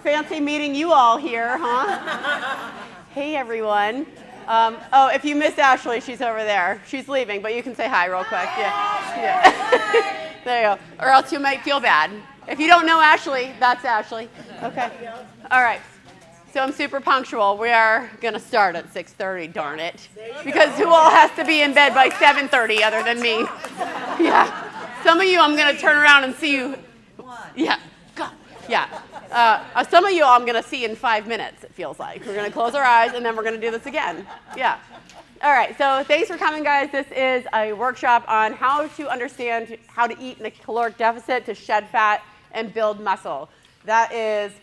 Fancy meeting you all here, huh? Hey, everyone. If you missed Ashley, she's over there. She's leaving, but you can say hi real quick. Yeah. There you go. Or else you might feel bad. If you don't know Ashley, that's Ashley. Okay. All right. So I'm super punctual. We are going to start at 6:30, darn it. Because who all has to be in bed by 7:30 other than me? Yeah. Some of you, I'm going to turn around and see you. Yeah. God. Yeah. Some of you I'm going to see in 5 minutes, it feels like. We're going to close our eyes, and then we're going to do this again. Yeah. All right. So thanks for coming, guys. This is a workshop on how to understand how to eat in a caloric deficit to shed fat and build muscle. That is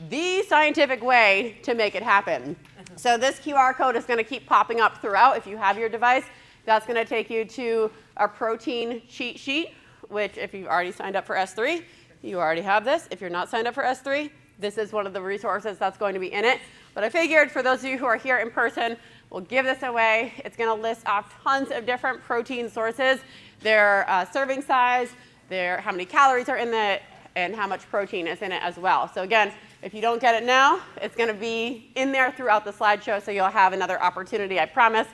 the scientific way to make it happen. So this QR code is going to keep popping up throughout. If you have your device, that's going to take you to a protein cheat sheet, which if you've already signed up for S3, you already have this. If you're not signed up for S3, this is one of the resources that's going to be in it. But I figured for those of you who are here in person, we'll give this away. It's going to list off tons of different protein sources, their serving size, how many calories are in it, and how much protein is in it as well. So again, if you don't get it now, it's going to be in there throughout the slideshow, so you'll have another opportunity, I promise.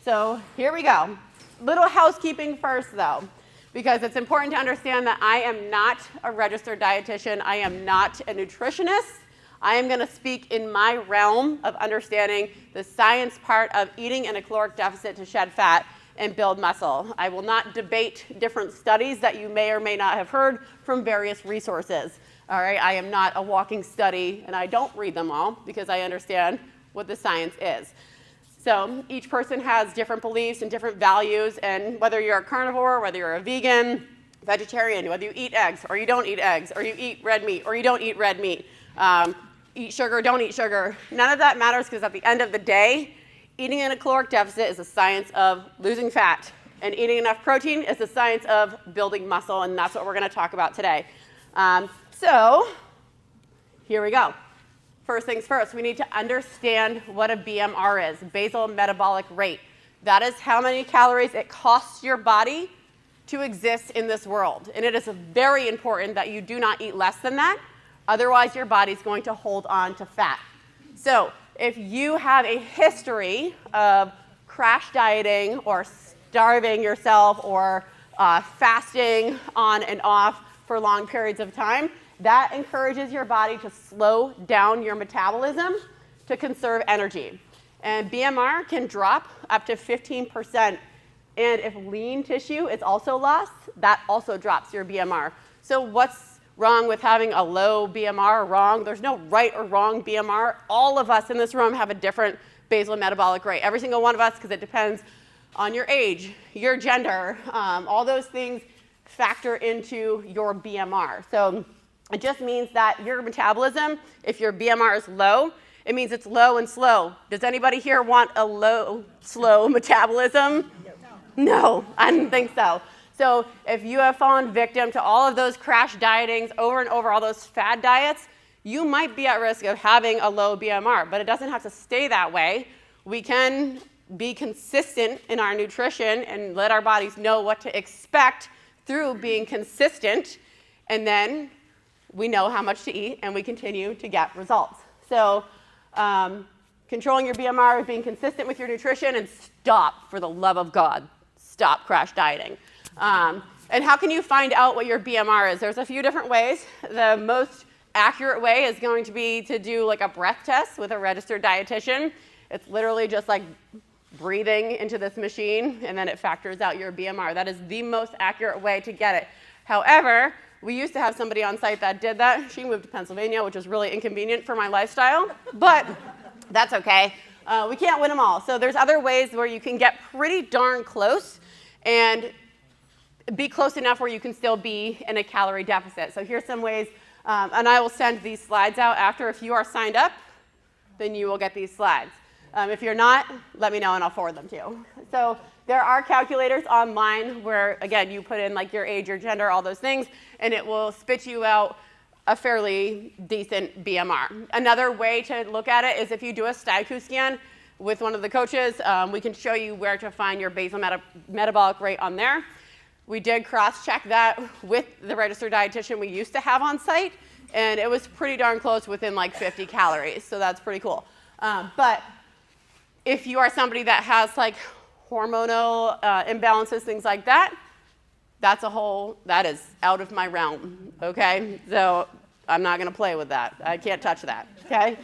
So here we go. Little housekeeping first, though, because it's important to understand that I am not a registered dietitian. I am not a nutritionist. I am going to speak in my realm of understanding the science part of eating in a caloric deficit to shed fat and build muscle. I will not debate different studies that you may or may not have heard from various resources. All right, I am not a walking study, and I don't read them all because I understand what the science is. So each person has different beliefs and different values, and whether you're a carnivore, whether you're a vegan, vegetarian, whether you eat eggs or you don't eat eggs, or you eat red meat or you don't eat red meat, eat sugar, don't eat sugar, none of that matters because at the end of the day, eating in a caloric deficit is a science of losing fat, and eating enough protein is the science of building muscle, and that's what we're going to talk about today. So here we go. First things first, we need to understand what a BMR is, basal metabolic rate. That is how many calories it costs your body to exist in this world. And it is very important that you do not eat less than that. Otherwise, your body's going to hold on to fat. So if you have a history of crash dieting or starving yourself or fasting on and off for long periods of time, that encourages your body to slow down your metabolism to conserve energy. And BMR can drop up to 15%. And if lean tissue is also lost, that also drops your BMR. So what's wrong with having a low BMR? Wrong. There's no right or wrong BMR. All of us in this room have a different basal metabolic rate. Every single one of us, because it depends on your age, your gender, all those things factor into your BMR. So it just means that your metabolism, if your BMR is low, it means it's low and slow. Does anybody here want a low, slow metabolism? No, I didn't think so. So if you have fallen victim to all of those crash dietings over and over, all those fad diets, you might be at risk of having a low BMR, but it doesn't have to stay that way. We can be consistent in our nutrition and let our bodies know what to expect through being consistent, and then we know how much to eat, and we continue to get results. So controlling your BMR, being consistent with your nutrition, and stop, for the love of God, stop crash dieting. And how can you find out what your BMR is? There's a few different ways. The most accurate way is going to be to do like a breath test with a registered dietitian. It's literally just like breathing into this machine, and then it factors out your BMR. That is the most accurate way to get it. However, we used to have somebody on site that did that. She moved to Pennsylvania, which was really inconvenient for my lifestyle, but that's okay. We can't win them all. So there's other ways where you can get pretty darn close and be close enough where you can still be in a calorie deficit. So here's some ways, and I will send these slides out after. If you are signed up, then you will get these slides. If you're not, let me know and I'll forward them to you. So there are calculators online where, again, you put in like your age, your gender, all those things, and it will spit you out a fairly decent BMR. Another way to look at it is if you do a STIQ scan with one of the coaches, we can show you where to find your basal metabolic rate on there. We did cross-check that with the registered dietitian we used to have on site, and it was pretty darn close, within like 50 calories, so that's pretty cool. But if you are somebody that has like hormonal imbalances, things like that, that is out of my realm, okay? So I'm not going to play with that. I can't touch that, okay?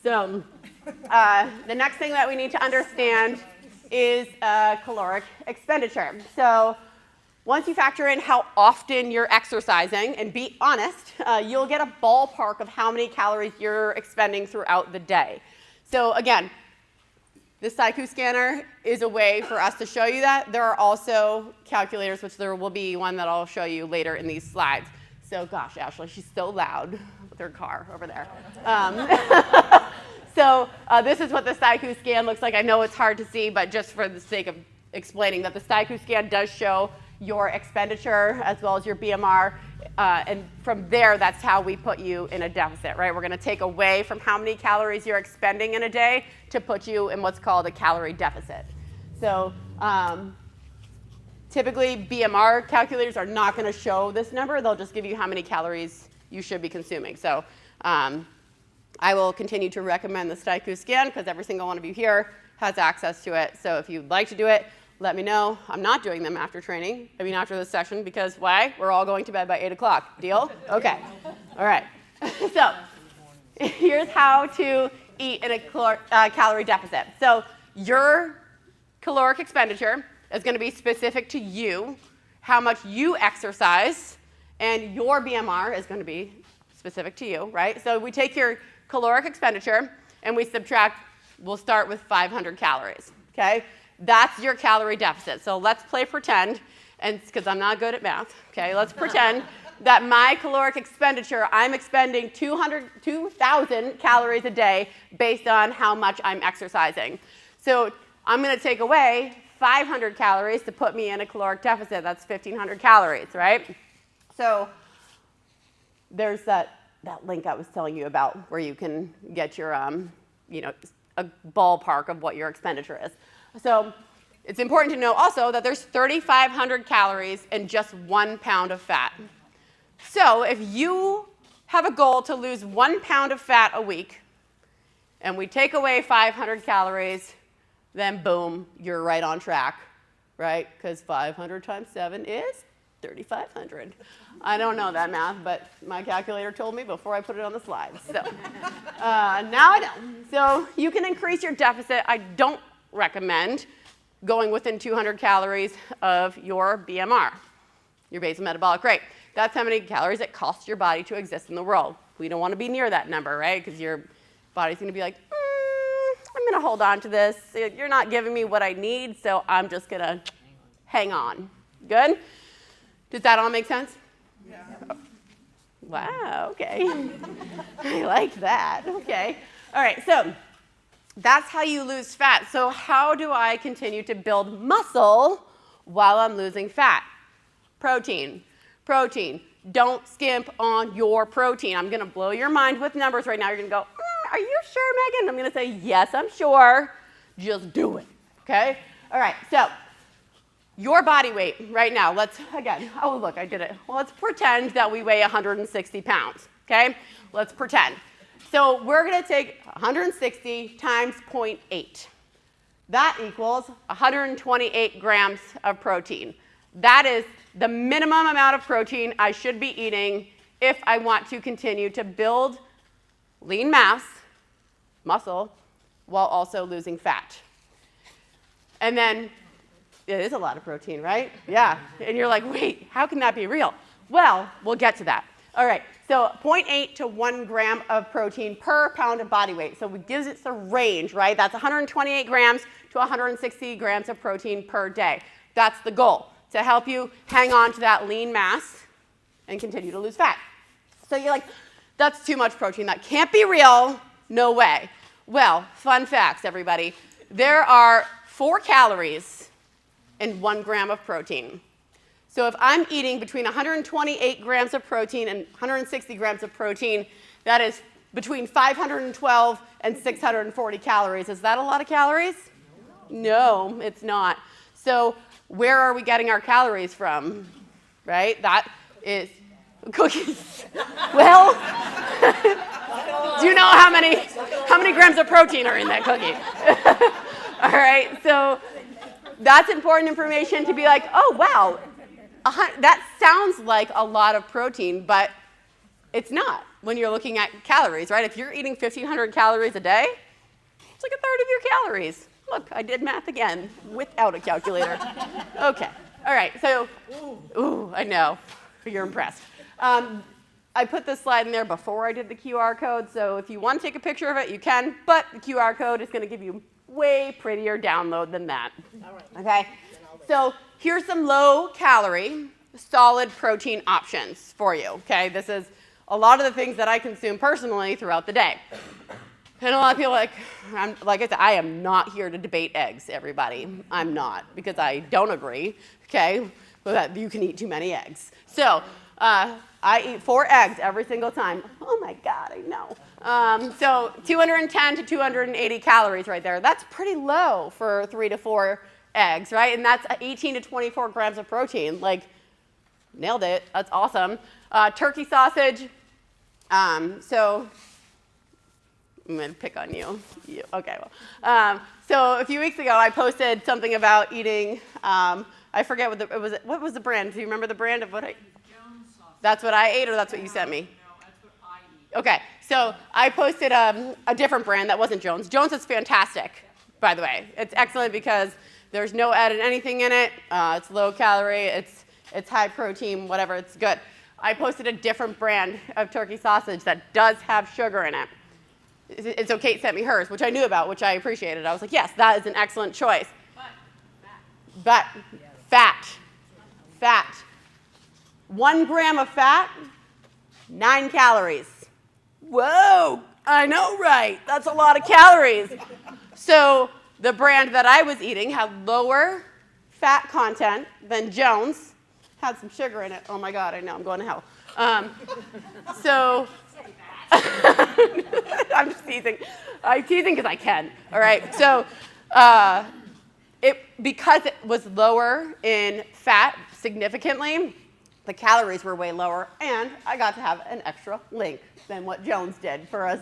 So the next thing that we need to understand is caloric expenditure. So once you factor in how often you're exercising, and be honest, you'll get a ballpark of how many calories you're expending throughout the day. So again, this Psycho scanner is a way for us to show you that. There are also calculators, which there will be one that I'll show you later in these slides. So gosh, Ashley, she's so loud with her car over there. So this is what the Psycho scan looks like. I know it's hard to see, but just for the sake of explaining that the Psycho scan does show your expenditure as well as your BMR. And from there, that's how we put you in a deficit, right? We're going to take away from how many calories you're expending in a day to put you in what's called a calorie deficit. So typically, BMR calculators are not going to show this number. They'll just give you how many calories you should be consuming. So I will continue to recommend the Psycho scan because every single one of you here has access to it. So if you'd like to do it, let me know. I'm not doing them after after this session, because why? We're all going to bed by 8 o'clock. Deal? Okay. All right. So here's how to eat in a calorie deficit. So your caloric expenditure is going to be specific to you, how much you exercise, and your BMR is going to be specific to you, right? So we take your caloric expenditure and we subtract, we'll start with 500 calories, okay? That's your calorie deficit. So let's play pretend, and because I'm not good at math, okay? Let's pretend that my caloric expenditure, I'm expending 2,000 calories a day based on how much I'm exercising. So I'm going to take away 500 calories to put me in a caloric deficit. That's 1,500 calories, right? So there's that link I was telling you about where you can get your, a ballpark of what your expenditure is. So it's important to know also that there's 3,500 calories in just 1 pound of fat. So if you have a goal to lose 1 pound of fat a week, and we take away 500 calories, then boom, you're right on track, right? Because 500 times 7 is 3,500. I don't know that math, but my calculator told me before I put it on the slide. So now I know. So you can increase your deficit. I don't recommend going within 200 calories of your BMR, your basal metabolic rate. That's how many calories it costs your body to exist in the world. We don't want to be near that number, right? Because your body's going to be like, I'm going to hold on to this. You're not giving me what I need, so I'm just going to hang on. Good? Does that all make sense? Yeah. Wow, okay. I like that. Okay. All right, so that's how you lose fat. So how do I continue to build muscle while I'm losing fat? Protein. Protein. Don't skimp on your protein. I'm going to blow your mind with numbers right now. You're going to go, are you sure, Megan? I'm going to say, yes, I'm sure. Just do it. Okay? All right, so your body weight right now, oh, look, I did it. Well, let's pretend that we weigh 160 pounds, okay? Let's pretend. So we're going to take 160 times 0.8. That equals 128 grams of protein. That is the minimum amount of protein I should be eating if I want to continue to build lean mass, muscle, while also losing fat. And then it is a lot of protein, right? Yeah. And you're like, wait, how can that be real? Well, we'll get to that. All right. So 0.8 to 1 gram of protein per pound of body weight. So it gives it a range, right? That's 128 grams to 160 grams of protein per day. That's the goal, to help you hang on to that lean mass and continue to lose fat. So you're like, that's too much protein. That can't be real. No way. Well, fun facts, everybody. There are 4 calories in 1 gram of protein. So if I'm eating between 128 grams of protein and 160 grams of protein, that is between 512 and 640 calories. Is that a lot of calories? No, it's not. So where are we getting our calories from, right? That is Cookies. Well, do you know how many grams of protein are in that cookie? All right, so that's important information to be like, oh, wow, that sounds like a lot of protein, but it's not when you're looking at calories, right? If you're eating 1,500 calories a day, it's like a third of your calories. Look, I did math again without a calculator. Okay, all right, so, ooh, I know, you're impressed. I put this slide in there before I did the QR code, so if you want to take a picture of it, you can, but the QR code is going to give you way prettier download than that. All right. Okay, so here's some low-calorie, solid protein options for you. Okay, this is a lot of the things that I consume personally throughout the day. And a lot of people are like I said, I am not here to debate eggs, everybody. I'm not, because I don't agree, okay, that you can eat too many eggs. So I eat 4 eggs every single time. Oh my God, I know. So 210 to 280 calories right there. That's pretty low for 3 to 4 eggs, right? And that's 18 to 24 grams of protein. Like, nailed it. That's awesome. Turkey sausage. So I'm going to pick on you. Okay, well. So a few weeks ago, I posted something about eating, I forget what was the brand? Do you remember the brand of what I? That's what I ate, or that's what you sent me? No, that's what I eat. Okay, so I posted a different brand that wasn't Jones. Jones is fantastic, by the way. It's excellent because there's no added anything in it. It's low calorie. It's high protein. Whatever. It's good. I posted a different brand of turkey sausage that does have sugar in it. So Kate sent me hers, which I knew about, which I appreciated. I was like, yes, that is an excellent choice. But fat. 1 gram of fat, 9 calories. Whoa, I know, right? That's a lot of calories. So the brand that I was eating had lower fat content than Jones, had some sugar in it. Oh my God, I know, I'm going to hell. So I'm just teasing. I'm teasing because I can. All right, so because it was lower in fat significantly, the calories were way lower, and I got to have an extra link than what Jones did for a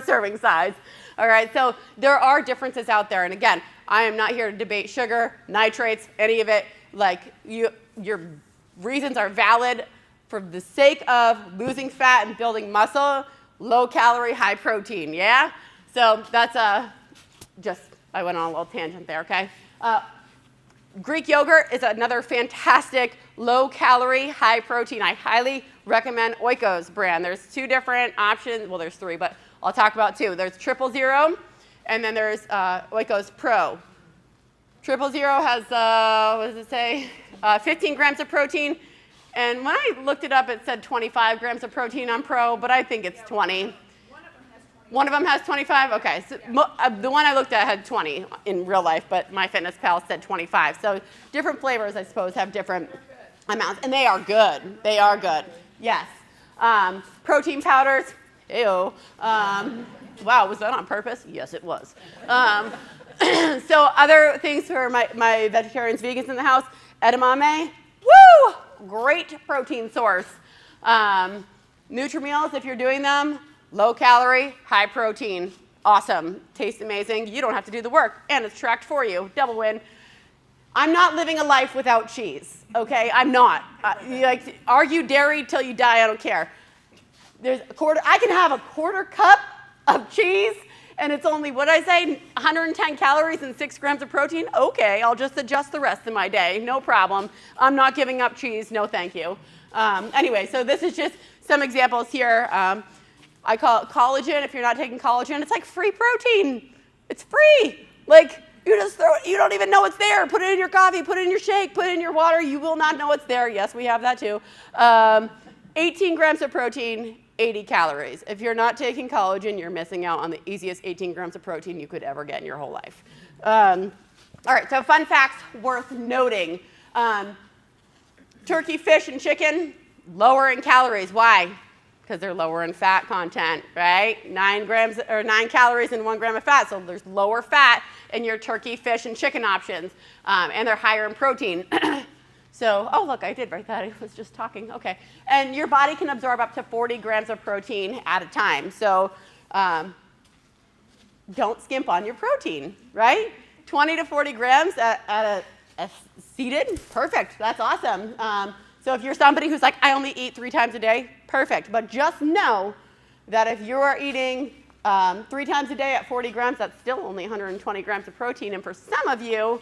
serving size. All right, so there are differences out there, and again, I am not here to debate sugar, nitrates, any of it. Like, your reasons are valid for the sake of losing fat and building muscle, low calorie, high protein, yeah? So that's I went on a little tangent there, okay? Greek yogurt is another fantastic low-calorie, high-protein. I highly recommend Oikos brand. There's 2 different options. Well, there's 3, but I'll talk about 2. There's 000, and then there's Oikos Pro. 000 has, what does it say? 15 grams of protein. And when I looked it up, it said 25 grams of protein on Pro, but I think it's 20. One of them has 25? Okay. So the one I looked at had 20 in real life, but MyFitnessPal said 25. So different flavors, I suppose, have different amounts. And they are good. They are good. Yes. Protein powders. Ew. Wow, was that on purpose? Yes, it was. So other things for my vegetarians, vegans in the house, edamame. Woo! Great protein source. Nutri-Meals, if you're doing them, low calorie, high protein, awesome, tastes amazing. You don't have to do the work, and it's tracked for you. Double win. I'm not living a life without cheese, okay? I'm not. Argue dairy till you die, I don't care. I can have a quarter cup of cheese, and it's only, what did I say, 110 calories and 6 grams of protein? Okay, I'll just adjust the rest of my day, no problem. I'm not giving up cheese, no thank you. Anyway, so this is just some examples here. I call it collagen. If you're not taking collagen, it's like free protein. It's free. Like, you just throw it, you don't even know it's there. Put it in your coffee, put it in your shake, put it in your water. You will not know it's there. Yes, we have that too. 18 grams of protein, 80 calories. If you're not taking collagen, you're missing out on the easiest 18 grams of protein you could ever get in your whole life. All right, so fun facts worth noting. Turkey, fish, and chicken, lower in calories. Why? Because they're lower in fat content, right? 9 calories and 1 gram of fat. So there's lower fat in your turkey, fish, and chicken options. And they're higher in protein. So, oh, look, I did write that. I was just talking. Okay. And your body can absorb up to 40 grams of protein at a time. So don't skimp on your protein, right? 20 to 40 grams at a seated, perfect. That's awesome. So if you're somebody who's like, I only eat 3 times a day, perfect. But just know that if you are eating 3 times a day at 40 grams, that's still only 120 grams of protein. And for some of you,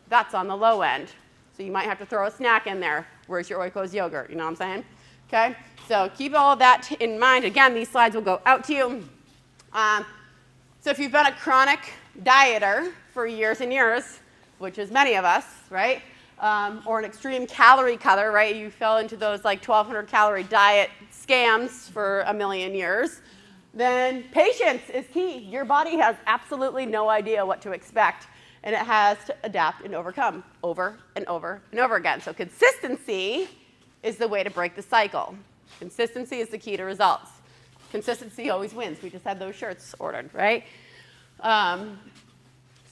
that's on the low end. So you might have to throw a snack in there. Where's your Oikos yogurt? You know what I'm saying? Okay? So keep all of that in mind. Again, these slides will go out to you. So if you've been a chronic dieter for years and years, which is many of us, right? Or an extreme calorie cutter, right? You fell into those like 1,200 calorie diet scams for a million years. Then patience is key. Your body has absolutely no idea what to expect, and it has to adapt and overcome over and over and over again. So consistency is the way to break the cycle. Consistency is the key to results. Consistency always wins. We just had those shirts ordered, right?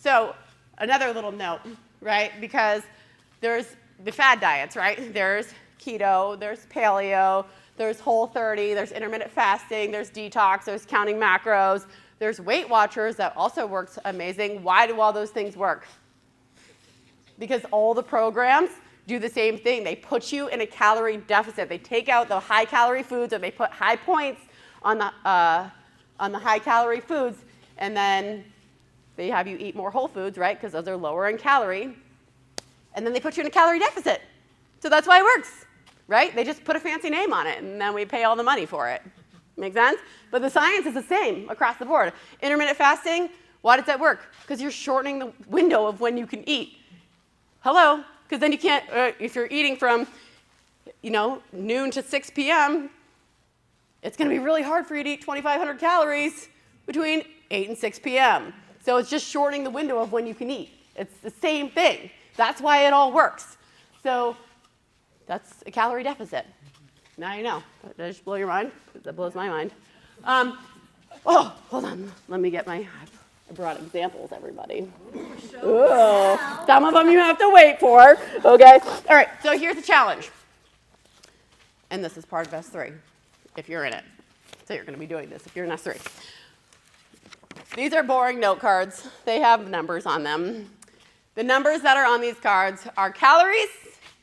So another little note, right? Because there's the fad diets, right? There's keto, there's paleo, there's Whole30, there's intermittent fasting, there's detox, there's counting macros, there's Weight Watchers that also works amazing. Why do all those things work? Because all the programs do the same thing. They put you in a calorie deficit. They take out the high calorie foods, or they put high points on the high calorie foods, and then they have you eat more whole foods, right? Because those are lower in calorie. And then they put you in a calorie deficit. So that's why it works, right? They just put a fancy name on it, and then we pay all the money for it. Make sense? But the science is the same across the board. Intermittent fasting, why does that work? Because you're shortening the window of when you can eat. Hello? Because then you can't, if you're eating from, noon to 6 p.m., it's going to be really hard for you to eat 2,500 calories between 8 and 6 p.m. So it's just shortening the window of when you can eat. It's the same thing. That's why it all works. So that's a calorie deficit. Now you know. Did I just blow your mind? That blows my mind. Oh, hold on. Let me get I brought examples, everybody. Ooh, some of them you have to wait for. Okay. All right. So here's the challenge. And this is part of S3, if you're in it. So you're going to be doing this if you're in S3. These are boring note cards. They have numbers on them. The numbers that are on these cards are calories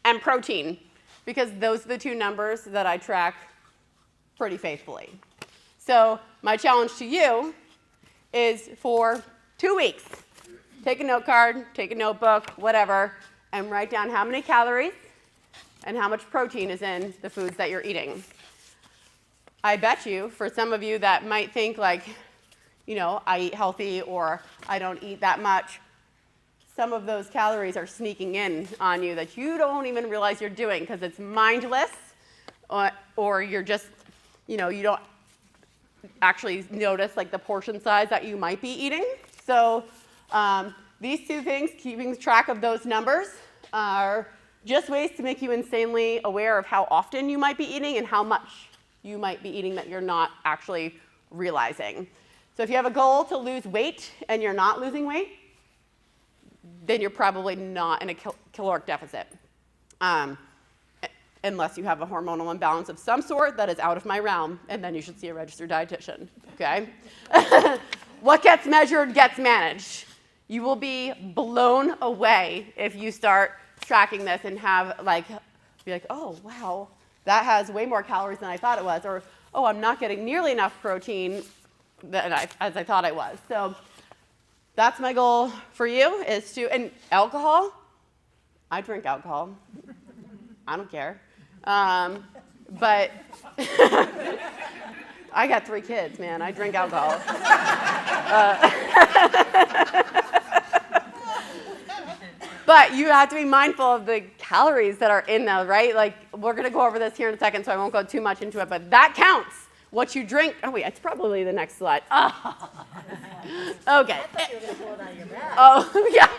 and protein, because those are the 2 numbers that I track pretty faithfully. So my challenge to you is for 2 weeks, take a note card, take a notebook, whatever, and write down how many calories and how much protein is in the foods that you're eating. I bet you, for some of you that might think like, I eat healthy or I don't eat that much, some of those calories are sneaking in on you that you don't even realize you're doing because it's mindless, or you're just, you don't actually notice like the portion size that you might be eating. So these 2 things, keeping track of those numbers, are just ways to make you insanely aware of how often you might be eating and how much you might be eating that you're not actually realizing. So if you have a goal to lose weight and you're not losing weight, then you're probably not in a caloric deficit, unless you have a hormonal imbalance of some sort that is out of my realm, and then you should see a registered dietitian, okay? What gets measured gets managed. You will be blown away if you start tracking this and be like, oh, wow, that has way more calories than I thought it was, or, oh, I'm not getting nearly enough protein as I thought I was. So that's my goal for you, is to, and alcohol, I drink alcohol. I don't care. But I got 3 kids, man. I drink alcohol. But you have to be mindful of the calories that are in there, right? Like, we're going to go over this here in a second, so I won't go too much into it, but that counts. What you drink. Oh, wait, it's probably the next slide. Oh. Okay. I thought you were going to pull it out of your bag. Oh, yeah.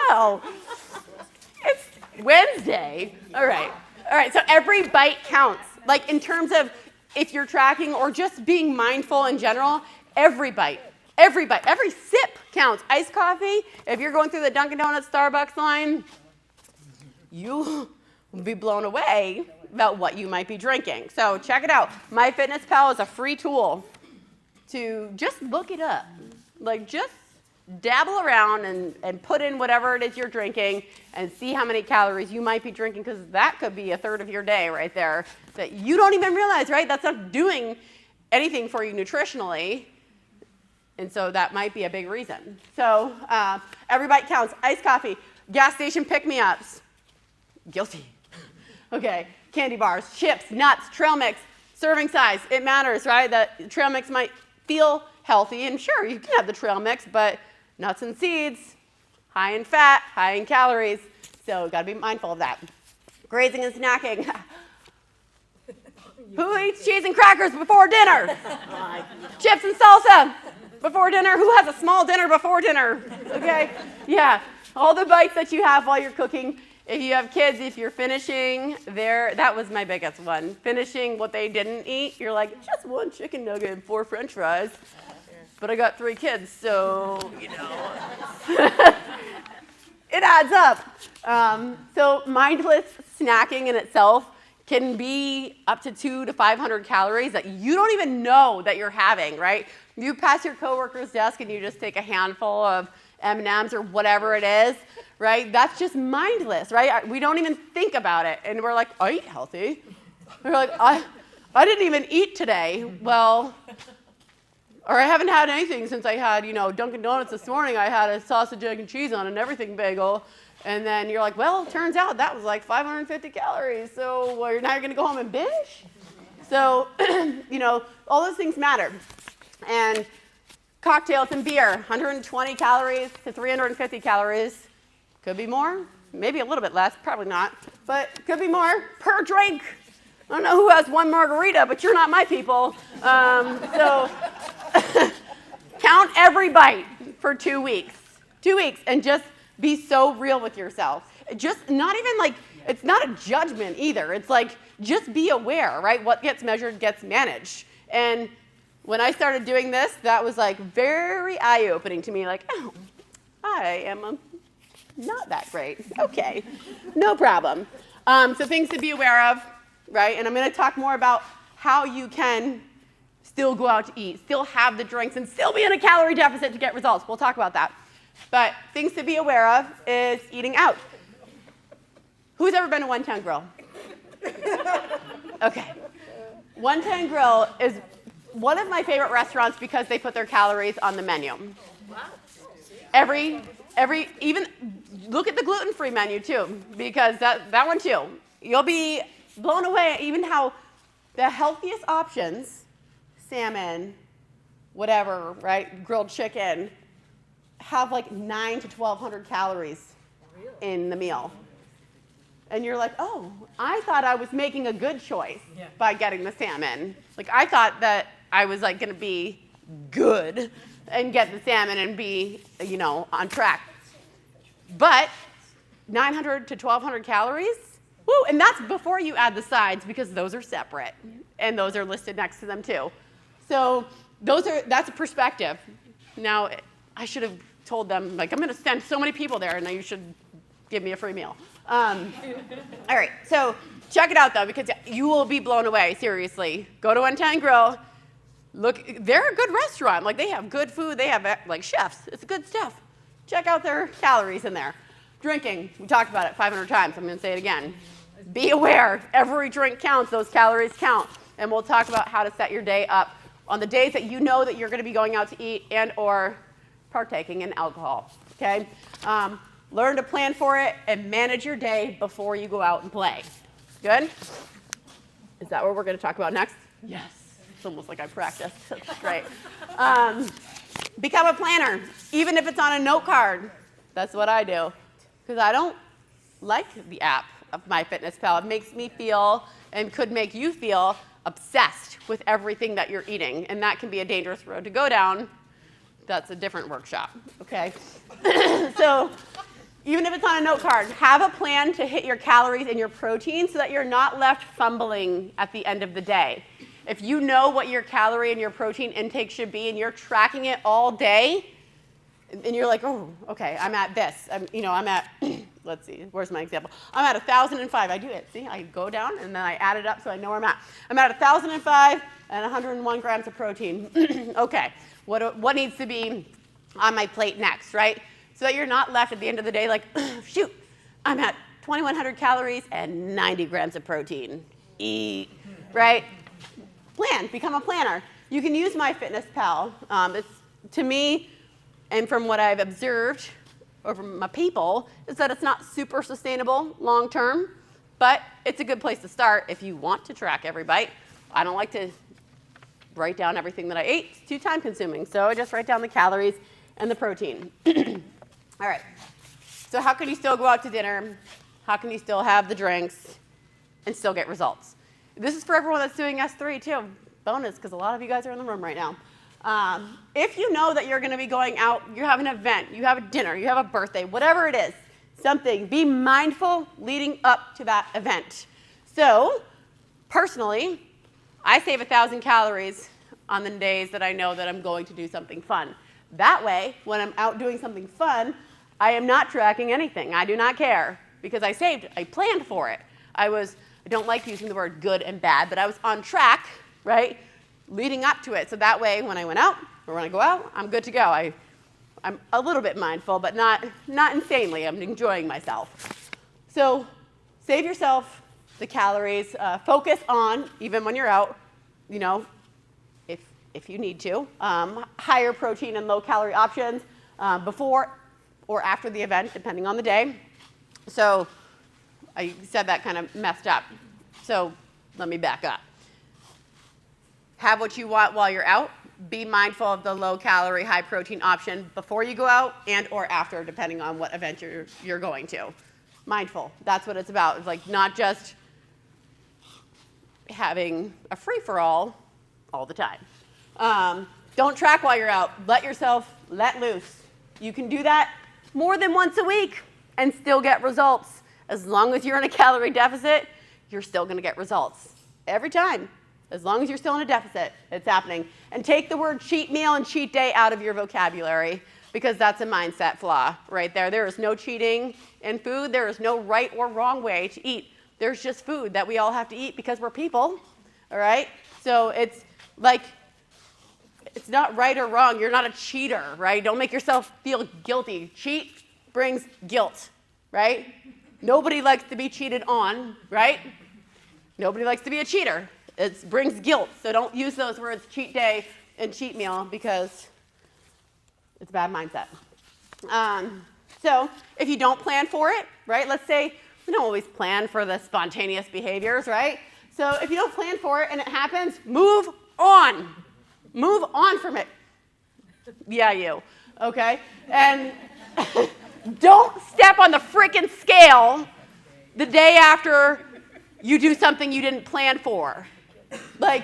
No. It's Wednesday. All right. So every bite counts. Like, in terms of if you're tracking or just being mindful in general, every bite, every sip counts. Iced coffee, if you're going through the Dunkin' Donuts Starbucks line, you will be blown away about what you might be drinking. So check it out. MyFitnessPal is a free tool to just look it up. Like just dabble around and put in whatever it is you're drinking and see how many calories you might be drinking, because that could be a third of your day right there that you don't even realize, right? That's not doing anything for you nutritionally. And so that might be a big reason. So every bite counts. Iced coffee, gas station pick-me-ups. Guilty. Okay, candy bars, chips, nuts, trail mix, serving size. It matters, right? That trail mix might feel healthy, and sure, you can have the trail mix, but nuts and seeds, high in fat, high in calories. So you've got to be mindful of that. Grazing and snacking. Who eats cheese and crackers before dinner? Chips and salsa before dinner. Who has a small dinner before dinner? Okay, yeah. All the bites that you have while you're cooking. If you have kids, if you're finishing that was my biggest one. Finishing what they didn't eat. You're like, just one chicken nugget and 4 French fries. But I got 3 kids, so, you know, it adds up. So mindless snacking in itself can be up to 200 to 500 calories that you don't even know that you're having, right? You pass your coworker's desk and you just take a handful of M&Ms or whatever it is, right? That's just mindless, right? We don't even think about it. And we're like, I eat healthy. We're like, I didn't even eat today. Well, or I haven't had anything since I had, Dunkin' Donuts this morning. I had a sausage, egg, and cheese on and everything bagel. And then you're like, well, it turns out that was like 550 calories. So now you're going to go home and binge? So, all those things matter. And cocktails and beer, 120 calories to 350 calories. Could be more, maybe a little bit less, probably not. But could be more per drink. I don't know who has 1 margarita, but you're not my people. So count every bite for 2 weeks. 2 weeks, and just be so real with yourself. Just not even like, it's not a judgment either. It's like, just be aware, right? What gets measured gets managed. And when I started doing this, that was like very eye-opening to me. Like, oh, I am not that great. Okay, no problem. So things to be aware of, right? And I'm going to talk more about how you can still go out to eat, still have the drinks, and still be in a calorie deficit to get results. We'll talk about that. But things to be aware of is eating out. Who's ever been to One Town Grill? Okay. One Town Grill is one of my favorite restaurants because they put their calories on the menu. Every even look at the gluten-free menu too, because that one too. You'll be blown away at even how the healthiest options, salmon, whatever, right, grilled chicken, have like 900 to 1,200 calories in the meal. And you're like, oh, I thought I was making a good choice by getting the salmon. Like, I thought that I was like going to be good and get the salmon and be, on track. But 900 to 1,200 calories, woo, and that's before you add the sides, because those are separate, and those are listed next to them too. So that's a perspective. Now, I should have told them, like, I'm going to send so many people there, and now you should give me a free meal. All right, so check it out, though, because you will be blown away, seriously. Go to 110 Grill. Look, they're a good restaurant. Like, they have good food. They have, like, chefs. It's good stuff. Check out their calories in there. Drinking, we talked about it 500 times. I'm going to say it again. Be aware. Every drink counts. Those calories count. And we'll talk about how to set your day up on the days that you know that you're going to be going out to eat and or partaking in alcohol, okay? Learn to plan for it and manage your day before you go out and play. Good? Is that what we're going to talk about next? Yes. It's almost like I practiced. That's great. Become a planner, even if it's on a note card. That's what I do, because I don't like the app of MyFitnessPal. It makes me feel, and could make you feel, obsessed with everything that you're eating, and that can be a dangerous road to go down. That's a different workshop, okay? So even if it's on a note card, have a plan to hit your calories and your protein so that you're not left fumbling at the end of the day. If you know what your calorie and your protein intake should be and you're tracking it all day, and you're like, oh, okay, I'm at this. I'm at let's see, where's my example? I'm at 1,005. I do it. See, I go down and then I add it up so I know where I'm at. I'm at 1,005 and 101 grams of protein. Okay, what needs to be on my plate next, right? So that you're not left at the end of the day like, shoot, I'm at 2,100 calories and 90 grams of protein. Eat, right? Plan, become a planner. You can use MyFitnessPal. It's, to me, and from what I've observed over my people, is that it's not super sustainable long term, but it's a good place to start if you want to track every bite. I don't like to write down everything that I ate. It's too time consuming, so I just write down the calories and the protein. All right, so how can you still go out to dinner? How can you still have the drinks and still get results? This is for everyone that's doing S3 too. Bonus, because a lot of you guys are in the room right now. If you know that you're going to be going out, you have an event, you have a dinner, you have a birthday, whatever it is, something, be mindful leading up to that event. So, personally, I save 1,000 calories on the days that I know that I'm going to do something fun. That way, when I'm out doing something fun, I am not tracking anything. I do not care because I planned for it. I don't like using the word good and bad, but I was on track, right? Leading up to it. So that way, when I went out, or when I go out, I'm good to go. I'm a little bit mindful, but not insanely. I'm enjoying myself. So save yourself the calories. Focus on, even when you're out, you know, if you need to, higher protein and low calorie options before or after the event, depending on the day. So I said that kind of messed up. So let me back up. Have what you want while you're out. Be mindful of the low calorie, high protein option before you go out and or after, depending on what event you're going to. Mindful, that's what it's about. It's like not just having a free-for-all all the time. Don't track while you're out. Let yourself let loose. You can do that more than once a week and still get results. As long as you're in a calorie deficit, you're still going to get results. Every time. As long as you're still in a deficit, it's happening. And take the word cheat meal and cheat day out of your vocabulary because that's a mindset flaw right there. There is no cheating in food. There is no right or wrong way to eat. There's just food that we all have to eat because we're people, all right? So it's like, it's not right or wrong. You're not a cheater, right? Don't make yourself feel guilty. Cheat brings guilt, right? Nobody likes to be cheated on, right? Nobody likes to be a cheater. It brings guilt. So don't use those words, cheat day and cheat meal, because it's a bad mindset. So if you don't plan for it, right? Let's say we don't always plan for the spontaneous behaviors, right? So if you don't plan for it and it happens, move on. Move on from it. Yeah, you. Okay? And don't step on the frickin' scale the day after you do something you didn't plan for. Like,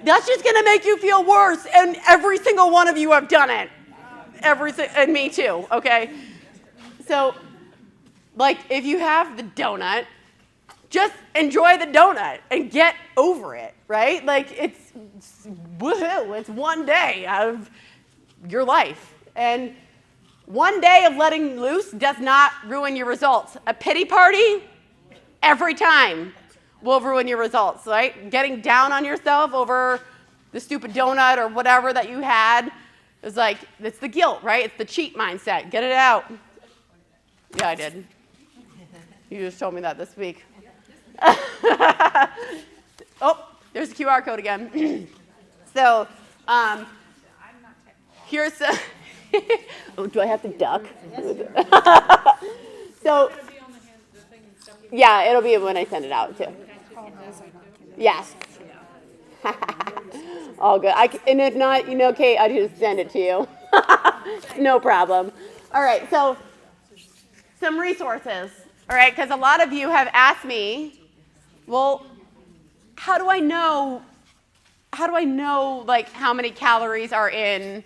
that's just going to make you feel worse, and every single one of you have done it. And me too, okay? So, like, if you have the donut, just enjoy the donut and get over it, right? Like, it's woohoo, it's one day of your life. And one day of letting loose does not ruin your results. A pity party, every time, will ruin your results, right? Getting down on yourself over the stupid donut or whatever that you had is like, it's the guilt, right? It's the cheat mindset. Get it out. Yeah, I did. You just told me that this week. Oh, there's the QR code again. So, here's the... Oh, do I have to duck? So, yeah, it'll be when I send it out, too. Yes. All good. And if not, you know, Kate, I just send it to you. No problem. All right, so some resources. All right, because a lot of you have asked me, well, how do I know like how many calories are in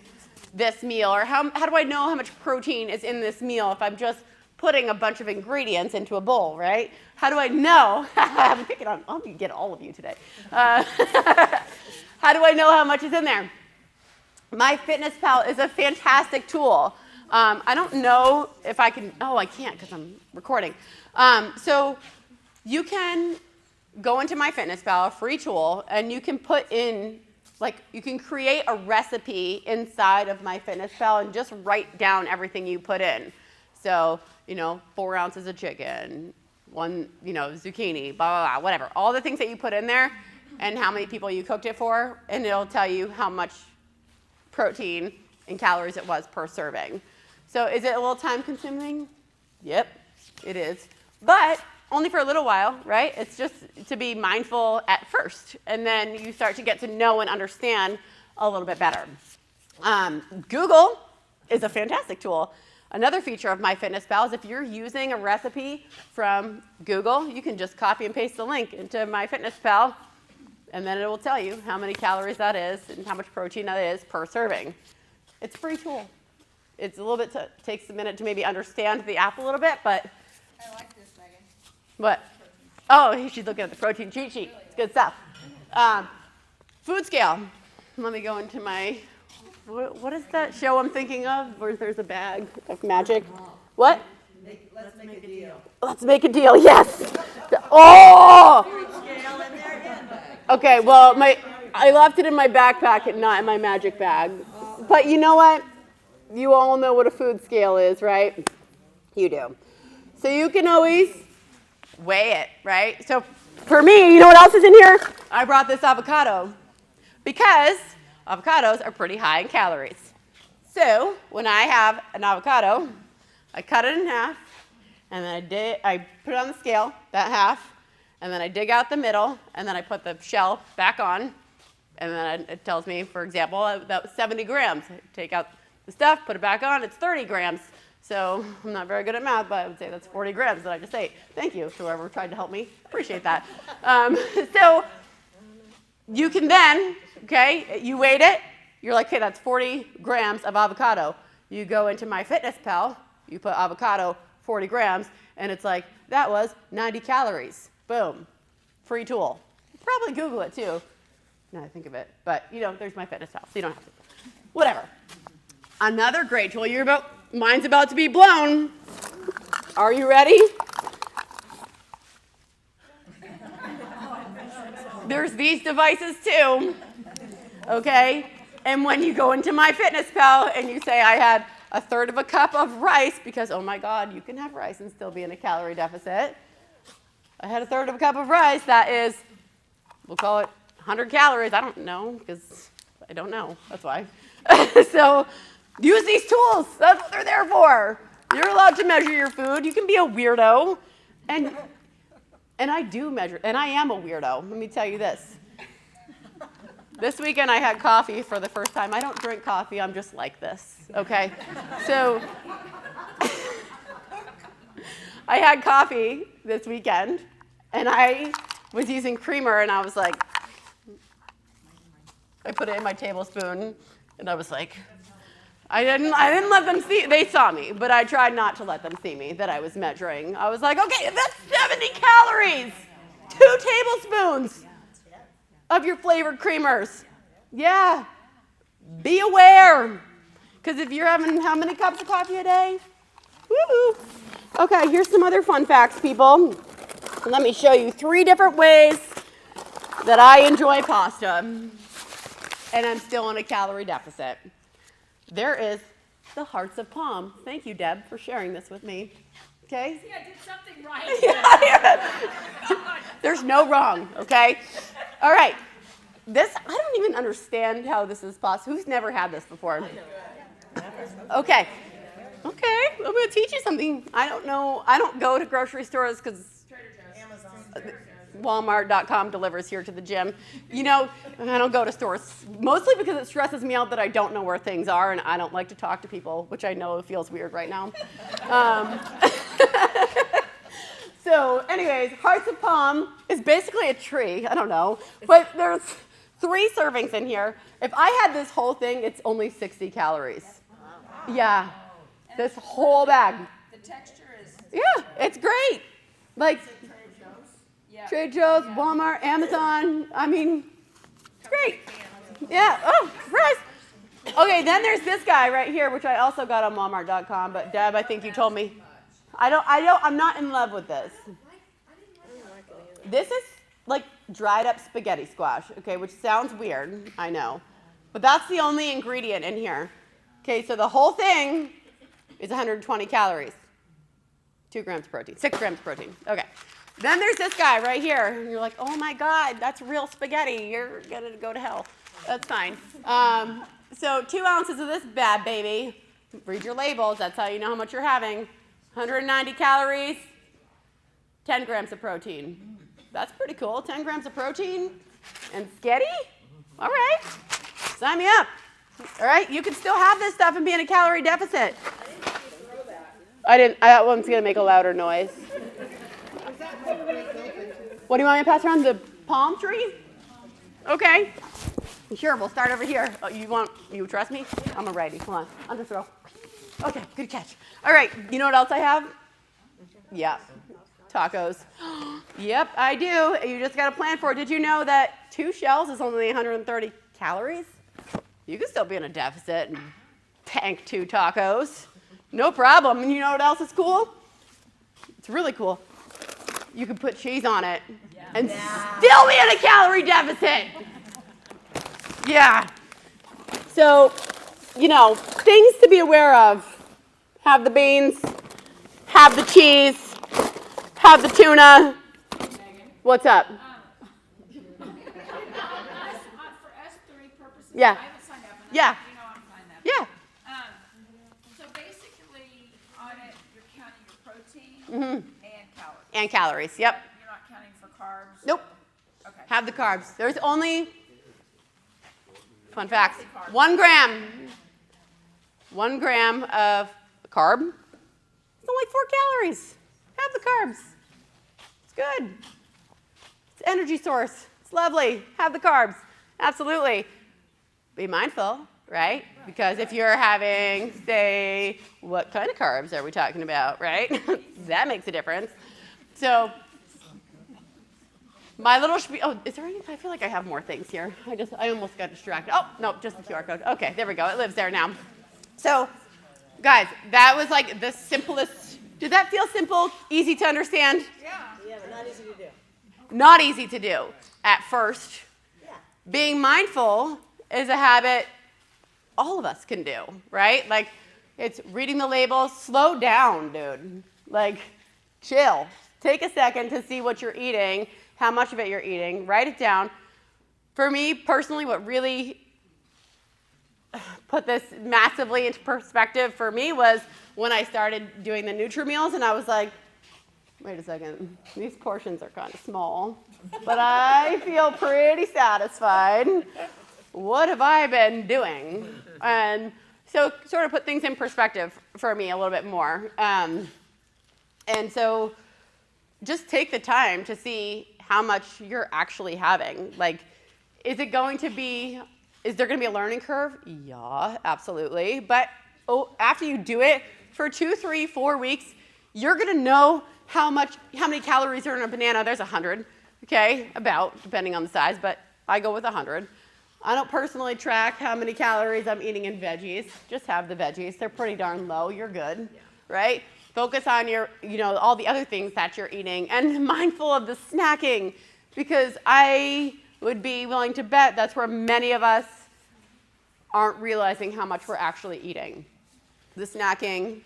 this meal, or how do I know how much protein is in this meal if I'm just putting a bunch of ingredients into a bowl, right? How do I know? I'm going to get all of you today. How do I know how much is in there? MyFitnessPal is a fantastic tool. I don't know if I can, oh, I can't because I'm recording. So you can go into MyFitnessPal, a free tool, and you can put in, like, you can create a recipe inside of MyFitnessPal and just write down everything you put in. So, 4 ounces of chicken, 1, zucchini, blah, blah, blah, whatever. All the things that you put in there and how many people you cooked it for, and it'll tell you how much protein and calories it was per serving. So is it a little time consuming? Yep, it is. But only for a little while, right? It's just to be mindful at first, and then you start to get to know and understand a little bit better. Google is a fantastic tool. Another feature of MyFitnessPal is if you're using a recipe from Google, you can just copy and paste the link into MyFitnessPal, and then it will tell you how many calories that is and how much protein that is per serving. It's a free tool. It's a little bit, takes a minute to maybe understand the app a little bit, but. I like this, Megan. What? Oh, she's looking at the protein cheat sheet. It's good stuff. Food scale. Let me go into my, what is that show I'm thinking of where there's a bag of magic? What? Let's make a deal. Let's make a deal, yes. Oh! Scale in their handbag. Okay, well, I left it in my backpack and not in my magic bag. But you know what? You all know what a food scale is, right? You do. So you can always weigh it, right? So for me, you know what else is in here? I brought this avocado because avocados are pretty high in calories. So when I have an avocado, I cut it in half, and then I put it on the scale, that half, and then I dig out the middle, and then I put the shell back on, and then it tells me, for example, that was 70 grams. I take out the stuff, put it back on, it's 30 grams. So I'm not very good at math, but I would say that's 40 grams that I just ate. Thank you to whoever tried to help me. Appreciate that. So you can then, okay, you weighed it. You're like, okay, that's 40 grams of avocado. You go into MyFitnessPal, you put avocado, 40 grams, and it's like, that was 90 calories. Boom. Free tool. Probably Google it too. Now I think of it. But, there's MyFitnessPal, so you don't have to. Whatever. Another great tool. Mine's about to be blown. Are you ready? There's these devices too. Okay? And when you go into MyFitnessPal and you say, I had a third of a cup of rice, because, oh my God, you can have rice and still be in a calorie deficit. I had a third of a cup of rice. That is, we'll call it 100 calories. I don't know, because I don't know. That's why. So use these tools. That's what they're there for. You're allowed to measure your food. You can be a weirdo. And I do measure, and I am a weirdo. Let me tell you this. This weekend I had coffee for the first time. I don't drink coffee. I'm just like this, okay? So I had coffee this weekend, and I was using creamer, and I was like, I put it in my tablespoon, and I was like, I didn't let them see. They saw me, but I tried not to let them see me that I was measuring. I was like, okay, that's 70 calories. 2 tablespoons of your flavored creamers. Yeah. Be aware. Because if you're having how many cups of coffee a day? Woo-hoo. Okay, here's some other fun facts, people. Let me show you 3 different ways that I enjoy pasta. And I'm still in a calorie deficit. There is the hearts of palm. Thank you, Deb, for sharing this with me. Okay? See, I did something right. There's no wrong, okay? All right. I don't even understand how this is possible. Who's never had this before? Okay. Okay, I'm going to teach you something. I don't know. I don't go to grocery stores because Walmart.com delivers here to the gym. I don't go to stores mostly because it stresses me out that I don't know where things are, and I don't like to talk to people, which I know feels weird right now. So anyways, hearts of palm is basically a tree. I don't know. But there's 3 servings in here. If I had this whole thing, it's only 60 calories. Yeah. This whole bag. The texture is... Yeah, it's great. Like Trader Joe's, Walmart, Amazon. I mean, it's great. Yeah. Oh, Christ. Okay, then there's this guy right here, which I also got on Walmart.com. But Deb, I think you told me. I'm not in love with this. This is like dried up spaghetti squash, okay, which sounds weird, I know. But that's the only ingredient in here. Okay, so the whole thing is 120 calories. 2 grams of protein, 6 grams of protein. Okay. Then there's this guy right here. And you're like, oh my God, that's real spaghetti. You're going to go to hell. That's fine. So 2 ounces of this bad baby. Read your labels. That's how you know how much you're having. 190 calories, 10 grams of protein. That's pretty cool. 10 grams of protein and spaghetti? All right. Sign me up. All right. You can still have this stuff and be in a calorie deficit. That one's going to make a louder noise. What do you want me to pass around? The palm tree? Okay. Sure, we'll start over here. Oh, you trust me? I'm a righty. Hold on. On the throw. Okay, good catch. All right, you know what else I have? Yeah, tacos. Yep, I do. You just got to plan for it. Did you know that 2 shells is only 130 calories? You can still be in a deficit and tank 2 tacos. No problem. And you know what else is cool? It's really cool. You can put cheese on it and still be in a calorie deficit. Yeah. So, things to be aware of. Have the beans, have the cheese, have the tuna. What's up? For S3 purposes, Yeah. I haven't signed up. And Yeah. I'm signed up. Yeah. So basically, on it, you're counting your protein and calories. And calories. Yep. You're not counting for carbs? Nope. Okay. Have the carbs. There's only, fun facts, 1 gram. 1 gram of carb. It's only 4 calories. Have the carbs. It's good. It's an energy source. It's lovely. Have the carbs. Absolutely. Be mindful, right? Because if you're having, say, what kind of carbs are we talking about, right? That makes a difference. So, my little is there any? I feel like I have more things here. I almost got distracted. Oh, no, just the QR code. Okay, there we go. It lives there now. So, guys, that was like the simplest. Did that feel simple, easy to understand? Yeah. Yeah, but not easy to do. Not easy to do at first. Yeah. Being mindful is a habit all of us can do, right? Like, it's reading the labels. Slow down, dude. Like, chill. Take a second to see what you're eating, how much of it you're eating. Write it down. For me, personally, what really put this massively into perspective for me was when I started doing the Nutri-Meals, and I was like, wait a second, these portions are kind of small, but I feel pretty satisfied. What have I been doing? And so sort of put things in perspective for me a little bit more. And so just take the time to see how much you're actually having. Like, is there going to be a learning curve? Yeah, absolutely. But after you do it for 2, 3, 4 weeks, you're going to know how many calories are in a banana. There's 100, okay, about, depending on the size, but I go with 100. I don't personally track how many calories I'm eating in veggies. Just have the veggies. They're pretty darn low. You're good, right? Focus on your, all the other things that you're eating, and mindful of the snacking, because I would be willing to bet that's where many of us aren't realizing how much we're actually eating. The snacking,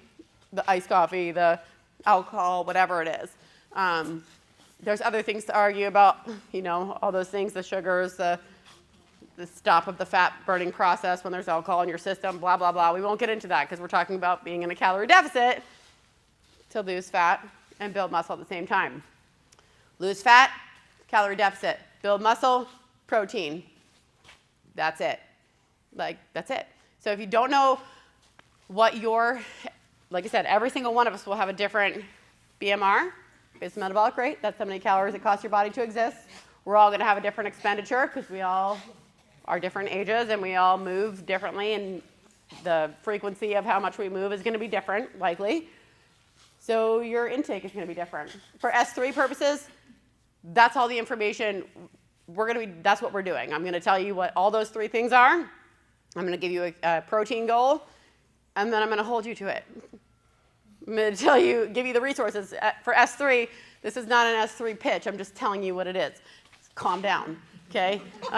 the iced coffee, the alcohol, whatever it is. There's other things to argue about, all those things, the sugars, the stop of the fat burning process when there's alcohol in your system, blah, blah, blah. We won't get into that because we're talking about being in a calorie deficit to lose fat and build muscle at the same time. Lose fat, calorie deficit. Build muscle, protein. That's it. That's it. So if you don't know what like I said, every single one of us will have a different BMR, basal metabolic rate. That's how many calories it costs your body to exist. We're all going to have a different expenditure because we all are different ages and we all move differently, and the frequency of how much we move is going to be different, likely. So your intake is going to be different. For S3 purposes, that's all the information that's what we're doing. I'm going to tell you what all those 3 things are, I'm going to give you a protein goal, and then I'm going to hold you to it. I'm going to give you the resources. For S3, this is not an S3 pitch. I'm just telling you what it is. Calm down, okay?